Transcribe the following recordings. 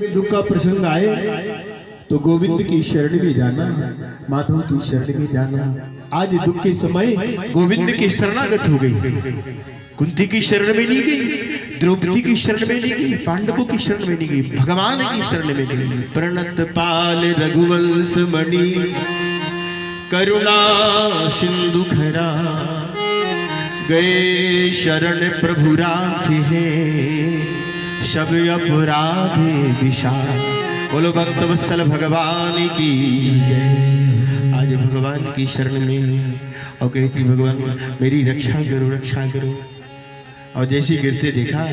में दुख का प्रसंग आए तो गोविंद की शरण में जाना, माधव की शरण में जाना। आज दुख के समय गोविंद की शरणागत हो गई, कुंती की शरण में नहीं गई, द्रौपदी की शरण में नहीं गई, पांडवों की शरण में नहीं गई, भगवान की शरण में गई। प्रणत पाल रघुवंश मणि करुणा सिंधु खरा, गए शरण प्रभु राखे हैं, सब अपराधे विशाल। बोलो भक्त वत्सल भगवान की जय। आज भगवान की शरण में और कहती भगवान मेरी रक्षा करो, रक्षा करो। और जैसे गिरते देखा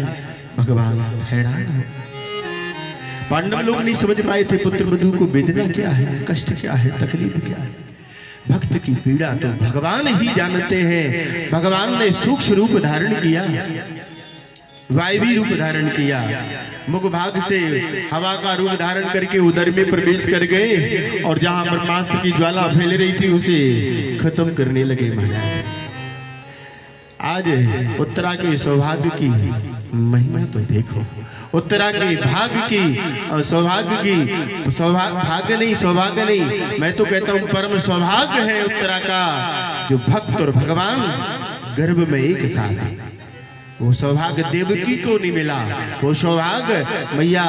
भगवान हैरान हो। पांडव लोग नहीं समझ पाए थे पुत्र वधू को वेदना क्या है, कष्ट क्या है, तकलीफ क्या है। भक्त की पीड़ा तो भगवान ही जानते हैं। भगवान ने सूक्ष्म रूप धारण किया, वायवी रूप धारण किया, मुख भाग से हवा का रूप धारण करके उदर में प्रवेश कर गए और जहां ब्रह्मास्त्र की ज्वाला फैल रही थी उसे खत्म करने लगे महाराज। आज उत्तरा के सौभाग्य की महिमा तो देखो, उत्तरा के भाग्य की, सौभाग्य की, भाग्य नहीं सौभाग्य नहीं, मैं तो कहता हूं परम सौभाग्य है उत्तरा का, जो भक्त और भगवान गर्भ में एक साथ। वो सौभाग्य देवकी को नहीं मिला, वो सौभाग्य मैया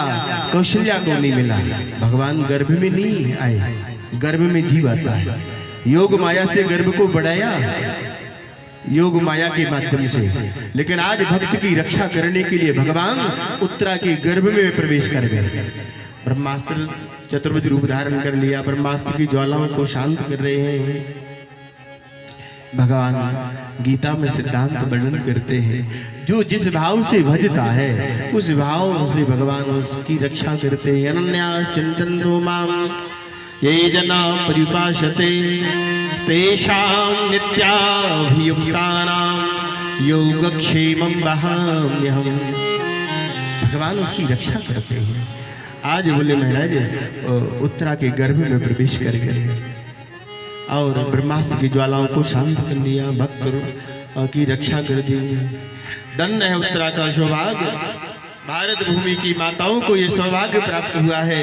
कौशल्या को नहीं मिला। भगवान गर्भ में नहीं आए, गर्भ में जीव आता है। योग माया से गर्भ को बढ़ाया, योग माया के माध्यम से। लेकिन आज भक्त की रक्षा करने के लिए भगवान उत्तरा के गर्भ में प्रवेश कर गए। ब्रह्मास्त्र चतुर्भुज रूप धारण कर लिया, ब्रह्मास्त्र की ज्वालाओं को शांत कर रहे हैं। भगवान गीता में सिद्धांत वर्णन करते हैं, जो जिस भाव से भजता है उस भाव से भगवान उसकी रक्षा करते हैं। अनन्या चिंतन्तो माम ये जना परिपाशते, तेषां नित्याभियुक्तानां योगक्षेमं वहाम्यहम्। भगवान उसकी रक्षा करते हैं। आज बोले महाराज उत्तरा के गर्भ में प्रवेश कर गए और ब्रह्मास्त्र की ज्वालाओं को शांत कर लिया, भक्त की रक्षा कर दी। धन्य है उत्तरा का सौभाग्य। भारत भूमि की माताओं को ये सौभाग्य प्राप्त हुआ है।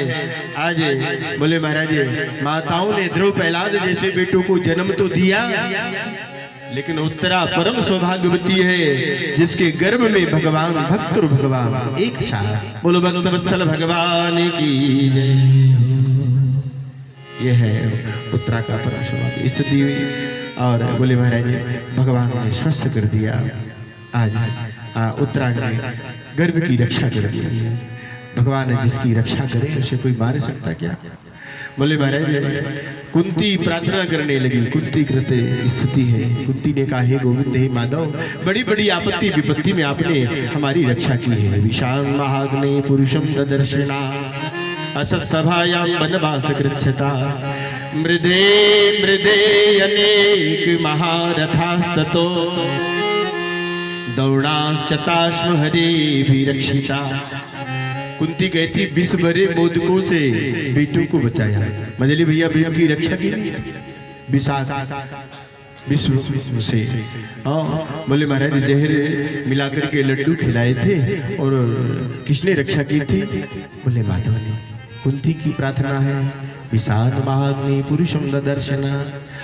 आज बोले महाराज माताओं ने ध्रुव प्रहलाद जैसे बेटों को जन्म तो दिया, लेकिन उत्तरा परम सौभाग्यवती है जिसके गर्भ में भगवान भक्त और भगवान एक साथ। बोलो भक्त वत्सल भगवान की जय। ये है उत्तरा का परम सौभाग्य स्थिति हुई। और बोले महाराज भगवान ने स्वस्थ कर दिया। आज उत्तरा ने गर्भ की रक्षा कर दी। भगवान ने जिसकी रक्षा करे उसे कोई मार सकता क्या। बोले महाराज कुंती प्रार्थना करने लगी, कुंती कृत स्थिति है। कुंती ने कहा हे गोविंद हे माधव, बड़ी बड़ी आपत्ति विपत्ति में आपने हमारी रक्षा की है। विशाल महाग्ने पुरुषम ददर्शना, असत्सभायां वनवास कृच्छता, मृदे मृदे अनेक महारथास्ततो, दौड़ाश्चताश्म हरे भी रक्षिता। कुंती कहती विष भरे मोदकों से बेटों को बचाया। मंजली भैया भीम की रक्षा की विश्व से। बोले महाराज जहर मिलाकर के लड्डू खिलाए थे और किसने रक्षा की थी। बोले माधव ने। कुंती की प्रार्थना है विशाल महाग्नि पुरुषम दर्शना।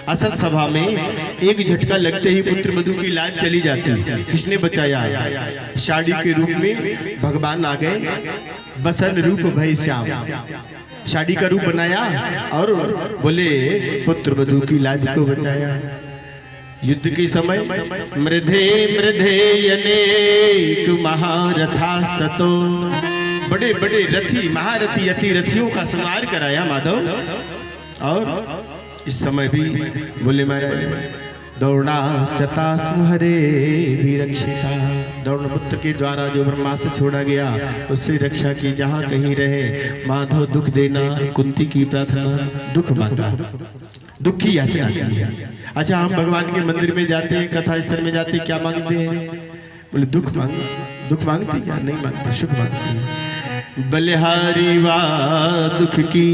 असत सभा में एक झटका लगते ही पुत्र वधू की लाज चली जाती। किसने बचाया। साड़ी के रूप में भगवान आ गए, बसन रूप भय श्याम, साड़ी का रूप बनाया और बोले पुत्र वधू की लाज को बचाया। युद्ध के समय मृधे मृधे अनेक महारथास्ततो, बड़े बड़े रथी महारथी अति रथियों का संहार कराया माधव। और इस समय भी बोले महाराज दौड़ा शतास्म हरे भी रक्षिता। दौड़पुत्र के द्वारा जो ब्रह्मास्त्र छोड़ा गया उससे रक्षा की। जहाँ कहीं रहे माधव दुख देना। कुंती की प्रार्थना, दुख मांगा, दुख की याचना की। अच्छा हम भगवान के मंदिर में जाते हैं, कथा स्थल में जाते हैं, क्या मांगते हैं। बोले दुख मांग, दुख मांगते क्या। नहीं मांगते, सुख मांगते हैं। बलिहारी वा दुख की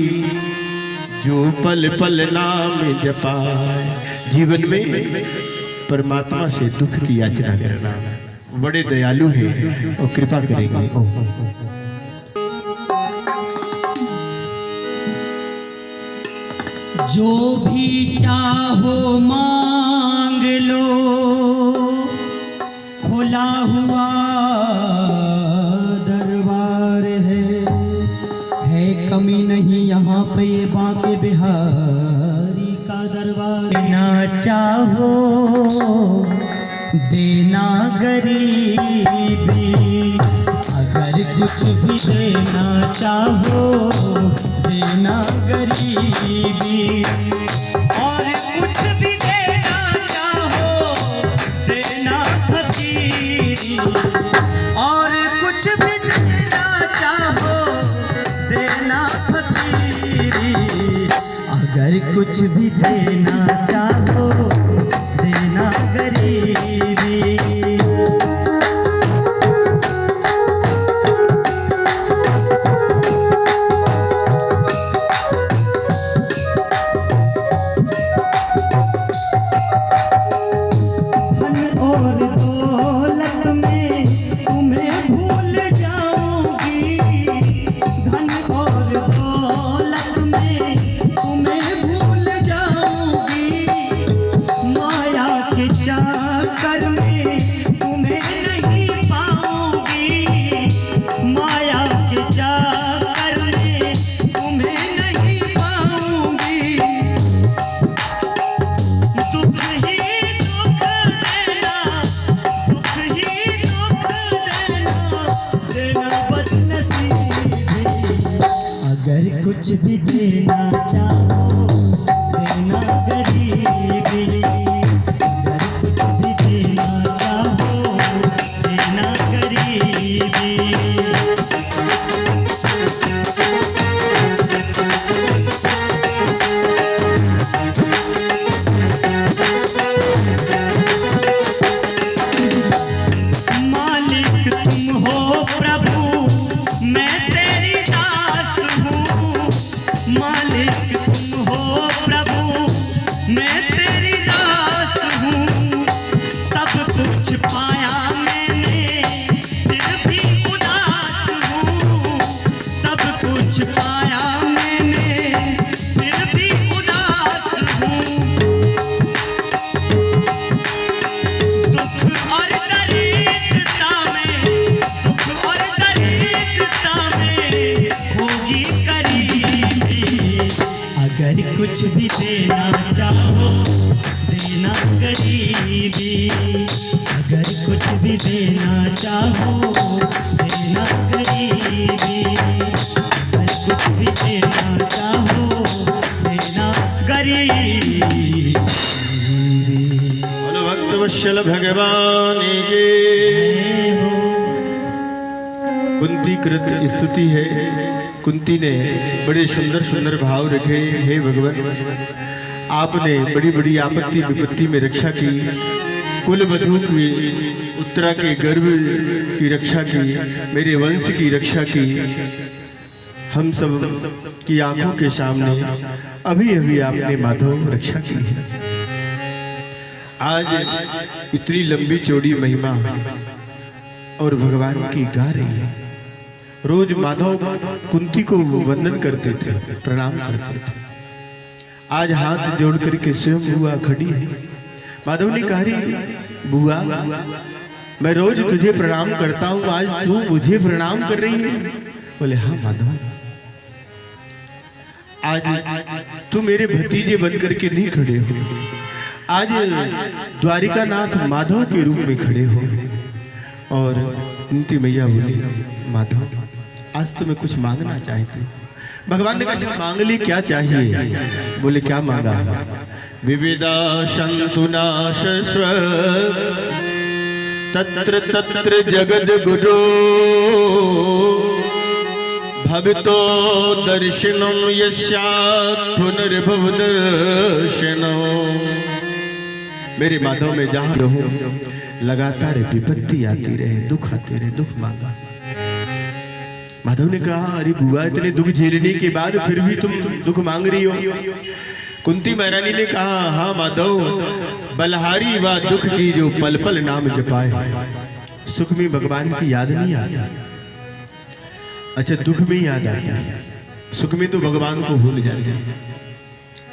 जो पल पल नाम जपाए। जीवन में परमात्मा से दुख की याचना करना। बड़े दयालु हैं और कृपा करेंगे। जो भी चाहो मांग लो, खुला हुआ दरबार है कमी नहीं यहाँ पे, ये बांके बिहारी का दरबार। ना चाहो देना गरीबी, अगर कुछ भी देना चाहो देना गरीबी, और कुछ भी देना चाहो देना फकीरी, और कुछ भी देना चाहो देना फकीरी, अगर कुछ भी देना चाहो देना गरीबी। कुछ भी देना चाहो देना गरीबी, अगर कुछ भी देना चाहो देना गरीबी। मालिक तुम हो प्रभु मैं तेरी दास हूँ, मालिक तुम हो प्रभु मैं तेरी दास हूँ। सब कुछ पाया मैंने फिर भी उदास हूँ, सब कुछ पाया मैंने फिर भी उदास हूँ। दुख और दरिद्रता में, दुख और दरिद्रता में होगी गरीबी, अगर कुछ भी देना चाहो देना गरीबी, अगर कुछ भी देना चाहो देना गरीबी, अगर कुछ भी देना चाहो देना गरीबी। बोलो भक्तवत्सल भगवान की। कुंती कृत स्तुति है। कुंती ने बड़े सुंदर सुंदर भाव रखे। हे भगवान, आपने बड़ी बड़ी आपत्ति विपत्ति में रक्षा की, कुल वधू की, उत्तरा के गर्भ की रक्षा की, मेरे वंश की रक्षा की। हम सब की आंखों के सामने अभी अभी आपने माधव रक्षा की है। आज इतनी लंबी चौड़ी महिमा और भगवान की गा रही है। रोज माधव कुंती को वंदन करते थे, प्रणाम करते थे। आज हाथ जोड़ करके स्वयं बुआ खड़ी है। माधव ने कहा, बुआ मैं रोज तुझे प्रणाम करता हूँ, आज तू मुझे प्रणाम कर रही है? बोले हाँ माधव, आज तू मेरे भतीजे बन करके नहीं खड़े हो, आज द्वारिकानाथ माधव के रूप में खड़े हो। और कुंती मैया बोली, माधव आज तुम्हें कुछ मांगना चाहती हूँ। भगवान ने कहा, मांग ली, क्या चाहिए? बोले क्या मांगा? विविधा संतु नाशस्व तत्र तत्र जगद गुरु भवितो दर्शनम यस्यात् पुनर्भव दर्शनम। मेरे माधव में जहां रहूं लगातार विपत्ति आती रहे, दुख आते रहे, दुख मांगा। माधव ने कहा, अरे बुआ इतने दुख झेलने के बाद फिर भी तुम दुख मांग रही हो? कुंती महारानी ने कहा, हाँ माधव, बलहारी व दुख की जो पल पल नाम जपाए, सुख में भगवान की याद नहीं आती। अच्छा दुख में याद आती है, सुख में तो भगवान को भूल जाते हैं।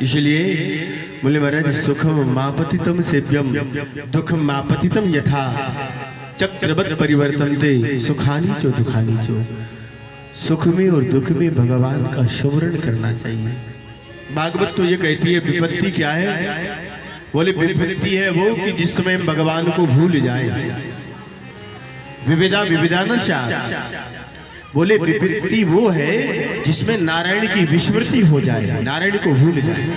इसलिए बोले महाराज सुखम मापतितम सेव्यम दुखम मापतितम यथा चक्रवत परिवर्तनते सुखानी चो दुखानी चो। सुख में और दुख में भगवान का स्मरण करना चाहिए। भागवत तो ये कहती है विपत्ति क्या है? बोले विपत्ति है वो कि जिस समय भगवान को भूल जाए। विविधा विविधा न शायद। बोले विपत्ति वो है जिसमें नारायण की विस्मृति हो जाए, नारायण को भूल जाए।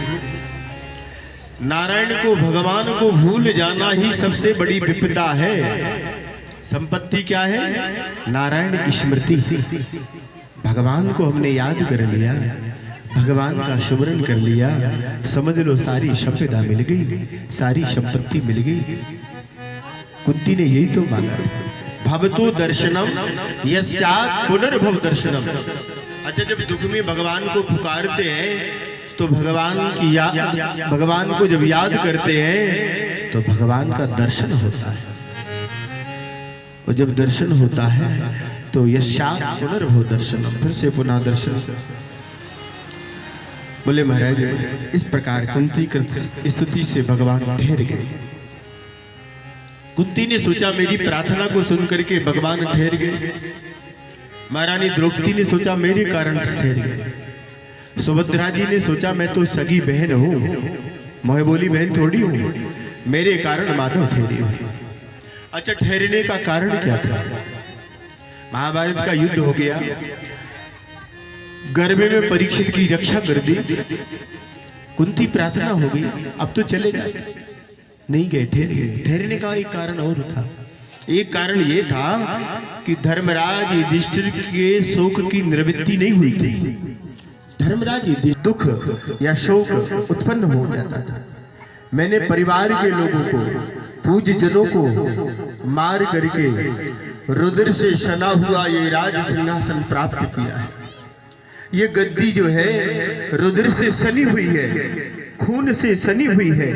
नारायण को भगवान को भूल जाना ही सबसे बड़ी विपदा है। संपत्ति क्या है? नारायण स्मृति। भगवान को हमने याद कर लिया, भगवान का स्मरण कर लिया, समझ लो सारी संपदा मिल गई, सारी संपत्ति मिल गई। कुंती ने यही तो मांगा था, भवतो दर्शनम यस्यात् पुनर्भव दर्शनम। अच्छा, जब दुख में भगवान को पुकारते हैं तो भगवान की भगवान को जब याद करते हैं तो भगवान का दर्शन होता है। और जब दर्शन होता है तो यस्यात् पुनर्भव दर्शनम, फिर से पुनः दर्शन। बोले महाराज इस प्रकार कुंती की स्तुति से भगवान ठहर गए। कुंती ने सोचा मेरी प्रार्थना को सुन करके भगवान ठहर गए। महारानी द्रौपदी ने सोचा मेरे कारण ठहर गए। सुभद्रा जी ने सोचा मैं तो सगी बहन हूं, मोह बोली बहन थोड़ी हूं, मेरे कारण माधव ठहरे हुए। अच्छा, ठहरने का कारण क्या था? महाभारत का युद्ध हो गया, गर्भ में परीक्षित की रक्षा कर दी, कुंती प्रार्थना हो गई, अब तो चले जाए। नहीं गए, ठहर गए। ठहरने का एक कारण और था। एक कारण यह था कि धर्मराज युधिष्ठिर के शोक की निवृत्ति नहीं हुई थी। धर्मराज युधिष्ठिर दुख या शोक उत्पन्न हो जाता था। मैंने परिवार के लोगों को, पूज्य जनों को मार करके रुद्र से सना हुआ ये राज सिंहासन प्राप्त किया है। ये गद्दी जो है रुद्र से सनी हुई है, खून से सनी हुई है।